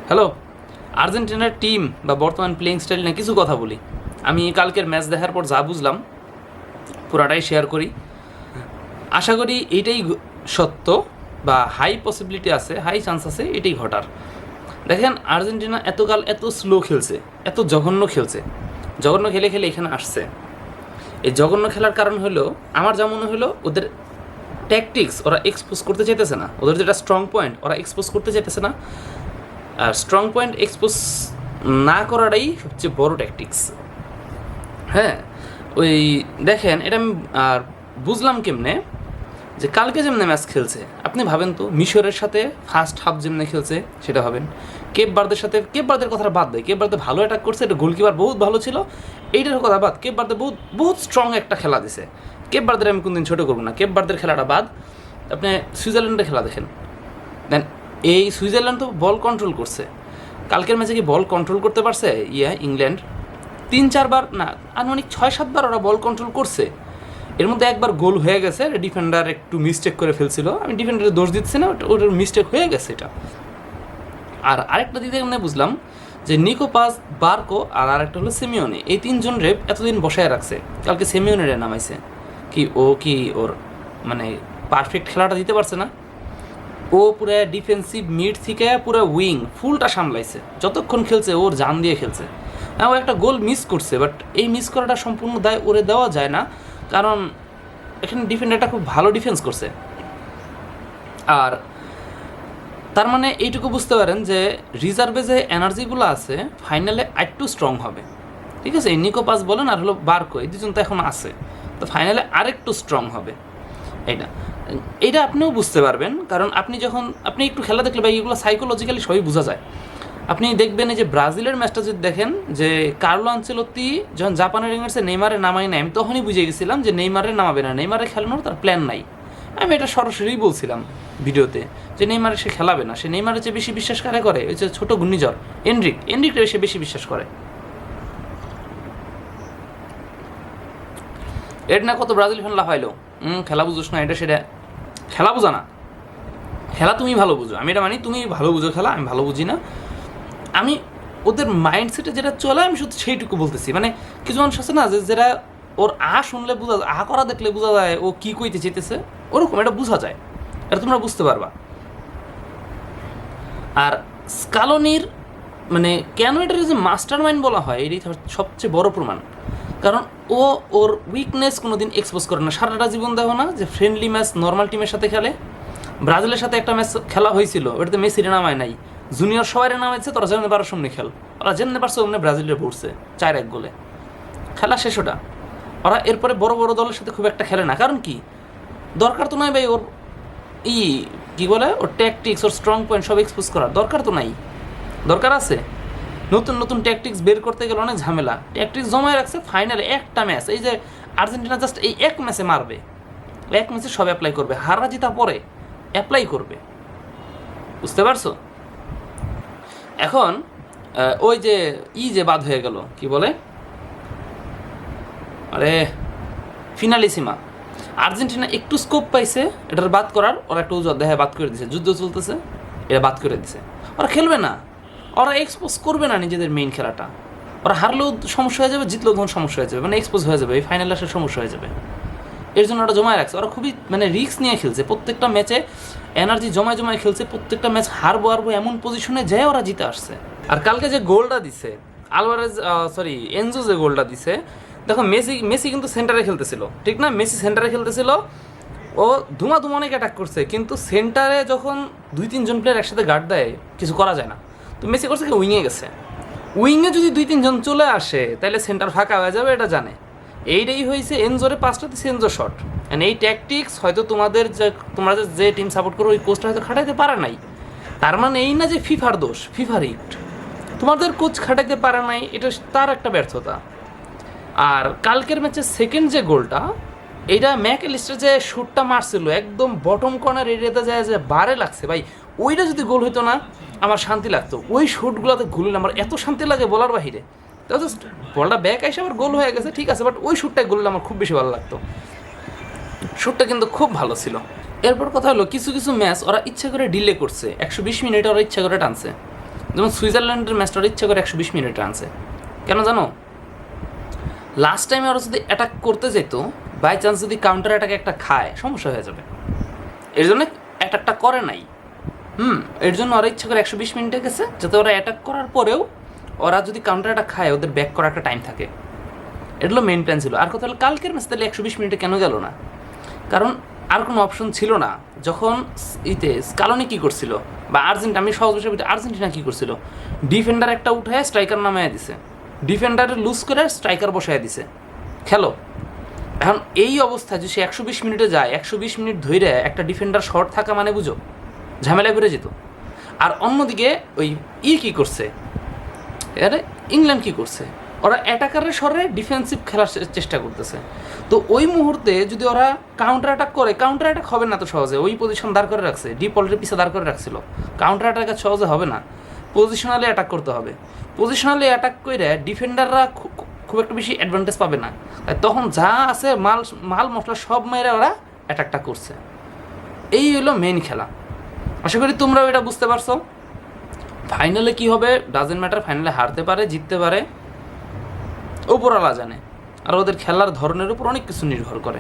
Hello, আর্জেন্টিনার team বা বর্তমান প্লেইং স্টাইল নিয়ে কিছু কথা বলি। আমি কালকের ম্যাচ দেখার পর যা বুঝলাম পুরাটাই শেয়ার করি। আশা করি এইটাই সত্য বা হাই পসিবিলিটি আছে, হাই চান্স আছে এটাই ঘটার। দেখেন, আর্জেন্টিনা এতকাল এত স্লো খেলছে, এত জঘন্য খেলছে, জঘন্য খেলে খেলে এখানে আসছে। এই জঘন্য খেলার কারণ হলো, আমার যা মনে হলো, ওদের ট্যাকটিক্স ওরা এক্সপোজ করতে চাইতেছে না, ওদের যেটা স্ট্রং পয়েন্ট ওরা এক্সপোজ করতে চাইতেছে না। আর স্ট্রং পয়েন্ট এক্সপোজ না করাটাই সবচেয়ে বড় ট্যাকটিক্স। হ্যাঁ, ওই দেখেন, এটা আমি আর বুঝলাম কেমনে, যে কালকে যেমনি ম্যাচ খেলছে, আপনি ভাবেন তো মিশরের সাথে ফার্স্ট হাফ যেমনি খেলছে সেটা ভাবেন, কেপ বার্দের সাথে, কেপ বার্দের কথাটা বাদ দেয়, কেপ বার্দে ভালো অ্যাটাক করছে, এটা গোলকিপার বহুত ভালো ছিল, এইটার কথা বাদ, কেপ বার্দে বহুত বহুত স্ট্রং একটা খেলা দিছে। কেপ বার্দের আমি কোনদিন ছোটো করবো না, কেপ বার্দের খেলাটা বাদ, আপনি সুইজারল্যান্ডের খেলা দেখেন। দেন এই সুইজারল্যান্ড তো বল কন্ট্রোল করছে, কালকের ম্যাচে কি বল কন্ট্রোল করতে পারছে ইংল্যান্ড? 3-4 বার না, আনুমানিক 6-7 বার ওরা বল কন্ট্রোল করছে। এর মধ্যে একবার গোল হয়ে গেছে, ডিফেন্ডার একটু মিস্টেক করে ফেলছিল, আমি ডিফেন্ডারের দোষ দিচ্ছি না, ওটার মিস্টেক হয়ে গেছে এটা। আর আরেকটা দিকে মানে বুঝলাম যে নিকো পাস, বার্কো আর আরেকটা হলো সিমিওনে, এই তিনজন রেপ এতদিন বসায় রাখছে, কালকে সিমিওনের নামাইছে। কি ওর মানে পারফেক্ট খেলাটা দিতে পারছে না। ও পুরো ডিফেন্সিভ মিড থেকে পুরো উইং ফুলটা সামলাইছে, যতক্ষণ খেলছে ওর জান দিয়ে খেলছে। ও একটা গোল মিস করছে, বাট এই মিস করাটা সম্পূর্ণ দায় ওরে দেওয়া যায় না, কারণ এখানে ডিফেন্ডারটা খুব ভালো ডিফেন্স করছে। আর তার মানে এইটুকু বুঝতে পারেন যে রিজার্ভে যে এনার্জিগুলো আছে ফাইনালে আরেকটু স্ট্রং হবে। ঠিক আছে, এই নিকো পাস বলেন আর হলো বার্কো, এই দুজন তো এখন আছে, তো ফাইনালে আরেকটু স্ট্রং হবে। এইটা আপনিও বুঝতে পারবেন, কারণ আপনি একটু খেলা দেখলে বা এইগুলো সাইকোলজিক্যালি সবই বোঝা যায়। আপনি দেখবেন এই যে ব্রাজিলের ম্যাচটা যদি দেখেন, যে কার্লো আনচেলত্তি যখন জাপানের ইংরেজে নেইমারে নামাই নাই, আমি তখনই বুঝে গেছিলাম যে নেইমারে নামাবে না, নেইমারে খেলানোর তার প্ল্যান নাই। আমি এটা সরাসরি বলছিলাম ভিডিওতে, যে নেইমারে সে খেলাবে না, সে নেইমারের চেয়ে বেশি বিশ্বাস করে ওই যে ছোটো ঘূর্ণিঝড় এনরিকটা সে বেশি বিশ্বাস করে। এর না কত ব্রাজিল ফ্যান লাফাইলো, খেলা বুঝোস না, এটা সেটা খেলা বোঝা না, খেলা তুমি ভালো বুঝো, আমি এটা মানি, তুমি ভালো বুঝো খেলা, আমি ভালো বুঝি না। আমি ওদের মাইন্ডসেটে যেটা চলে আমি শুধু সেইটুকু বলতেছি। মানে কিছু মানুষ আছে না, যে যেটা ওর শুনলে বোঝা যায়, করা দেখলে বোঝা যায় ও কী কইতে চাইতেছে, ওরকম এটা বোঝা যায়, এটা তোমরা বুঝতে পারবা। আর স্কালোনির মানে কেন এটার যে মাস্টার মাইন্ড বলা হয়, এটাই সবচেয়ে বড় প্রমাণ। কারণ ও ওর উইকনেস কোনো দিন এক্সপোজ করে না, সারাটা জীবন দেখো না যে ফ্রেন্ডলি ম্যাচ নর্মাল টিমের সাথে খেলে। ব্রাজিলের সাথে একটা ম্যাচ খেলা হয়েছিল, ওটাতে মেসিরে নামায় নাই, জুনিয়র সবাই নামাইছে, তোরা যেমনি পারো সামনে খেল, ওরা যেমনি পারছে ওমনি ব্রাজিলের পড়ছে 4-1 গোলে, খেলা শেষ ওটা। ওরা এরপরে বড় বড় দলের সাথে খুব একটা খেলে না, কারণ কি দরকার তো নাই ভাই ওর কি বলে ওর ট্যাকটিক্স, ওর স্ট্রং পয়েন্ট সব এক্সপোজ করার দরকার তো নাই। দরকার আছে নতুন নতুন ট্যাকটিক্স বের করতে গেলে অনেক ঝামেলা, ট্যাকটিক্স জমায় রাখছে ফাইনালে একটা ম্যাচ। এই যে আর্জেন্টিনা জাস্ট এই এক ম্যাচে মারবে, এক ম্যাচে সব অ্যাপ্লাই করবে, হারা জিতা পরে অ্যাপ্লাই করবে, বুঝতে পারছো? এখন ওই যে বাদ হয়ে গেল, কি বলে, আরে ফিনালিসিমা, আর্জেন্টিনা একটু স্কোপ পাইছে এটার বাদ করার, ওরা একটু দেখায় বাদ করে দিছে, যুদ্ধ চলতেছে এটা বাদ করে দিছে। ওরা খেলবে না, ওরা এক্সপোজ করবে না নিজেদের মেইন খেলাটা, ওরা হারলেও সমস্যা হয়ে যাবে, জিতলেও তখন সমস্যা হয়ে যাবে, মানে এক্সপোজ হয়ে যাবে, এই ফাইনালে আসার সমস্যা হয়ে যাবে। এর জন্য ওরা জমায় রাখছে, ওরা খুবই মানে রিস্ক নিয়ে খেলছে, প্রত্যেকটা ম্যাচে এনার্জি জমায় খেলছে, প্রত্যেকটা ম্যাচ হারবো এমন পজিশনে যায় ওরা জিতে আসছে। আর কালকে যে গোলটা দিছে এনজো যে গোলটা দিছে, দেখো মেসি কিন্তু সেন্টারে খেলতেছিল, ঠিক না? মেসি সেন্টারে খেলতেছিল, ও ধুমা অনেক অ্যাটাক করছে, কিন্তু সেন্টারে যখন 2-3 জন প্লেয়ার একসাথে গার্ড দেয় কিছু করা যায় না, তো মেসি করছে কি উইংয়ে গেছে, উইংয়ে যদি 2-3 জন চলে আসে তাহলে সেন্টার ফাঁকা হয়ে যাবে, এটা জানে। এইটাই হয়েছে এনজোরে 5টা দিচ্ছে এনজো শট। অ্যান্ড এই ট্যাকটিক্স হয়তো তোমরা যে টিম সাপোর্ট করো ওই কোচটা হয়তো খাটাইতে পারে নাই, তার মানে এই না যে ফিফার দোষ, ফিফার হিট, তোমাদের কোচ খাটাইতে পারে নাই, এটা তার একটা ব্যর্থতা। আর কালকের ম্যাচের সেকেন্ড যে গোলটা, এইটা ম্যাকঅ্যালিস্টার যে শ্যুটটা মারছিল একদম বটম কর্নার এরিয়াতে যায়, যে বারে লাগছে ভাই, ওইটা যদি গোল হইতো না আমার শান্তি লাগতো, ওই শ্যুটগুলোতে গোল আমার এত শান্তি লাগে বলার বাহিরে। তো জাস্ট বলটা ব্যাক এসে আবার গোল হয়ে গেছে, ঠিক আছে, বাট ওই শ্যুটটায় গোল আমার খুব বেশি ভালো লাগতো, শ্যুটটা কিন্তু খুব ভালো ছিল। এরপর কথা হলো কিছু ম্যাচ ওরা ইচ্ছা করে ডিলে করছে, 120 মিনিট ওরা ইচ্ছা করে টানছে, যেমন সুইজারল্যান্ডের ম্যাচটা ওরা ইচ্ছা করে 120 মিনিট আনছে। কেন জানো? লাস্ট টাইমে ওরা যদি অ্যাটাক করতে যেত, বাই চান্স যদি কাউন্টার অ্যাটাকে একটা খায়, সমস্যা হয়ে যাবে। এর জন্য অ্যাটাকটা করে নাই। এর জন্য ওরা ইচ্ছা করে 120 মিনিটে গেছে, যাতে ওরা অ্যাটাক করার পরেও ওরা যদি কাউন্টার অ্যাটাক খায়, ওদের ব্যাক করার একটা টাইম থাকে। এটা হলো মেইন প্ল্যান ছিল। আর কথা হলো কালকের ম্যাচ তাহলে 120 মিনিটে কেন গেল না? কারণ আর কোনো অপশন ছিল না। যখন স্কালোনি কী করছিল, বা আমি সহজ বিষয় আর্জেন্টিনা কী করছিল, ডিফেন্ডার একটা উঠে স্ট্রাইকার নামায় দিছে, ডিফেন্ডার লুজ করে স্ট্রাইকার বসায় দিছে, খেলো। এখন এই অবস্থায় যদি সে 120 মিনিটে যায়, 120 মিনিট ধরে একটা ডিফেন্ডার শর্ট থাকা মানে বুঝো ঝামেলা করে যেত। আর অন্যদিকে ওই কী করছে, আরে ইংল্যান্ড কী করছে, ওরা অ্যাটাকারের সরে ডিফেন্সিভ খেলার চেষ্টা করতেছে। তো ওই মুহূর্তে যদি ওরা কাউন্টার অ্যাটাক করে, কাউন্টার অ্যাটাক হবে না তো সহজে, ওই পজিশন দাঁড় করে রাখছে, ডিপ অলরেডি পিছিয়ে দাঁড় করে রাখছিল, কাউন্টার অ্যাটাক সহজে হবে না, পজিশনালি অ্যাটাক করতে হবে। পজিশনালি অ্যাটাক করে ডিফেন্ডাররা খুব একটা বেশি অ্যাডভান্টেজ পাবে না, তখন যা আছে মাল মশলা সব মেরে ওরা অ্যাটাকটা করছে। এই হলো মেইন খেলা। আশা করি তোমরাও এটা বুঝতে পারছো। ফাইনালে কী হবে ডাজেন্ট ম্যাটার, ফাইনালে হারতে পারে, জিততে পারে, ওপরওয়ালা জানে। আর ওদের খেলার ধরনের উপর অনেক কিছু নির্ভর করে।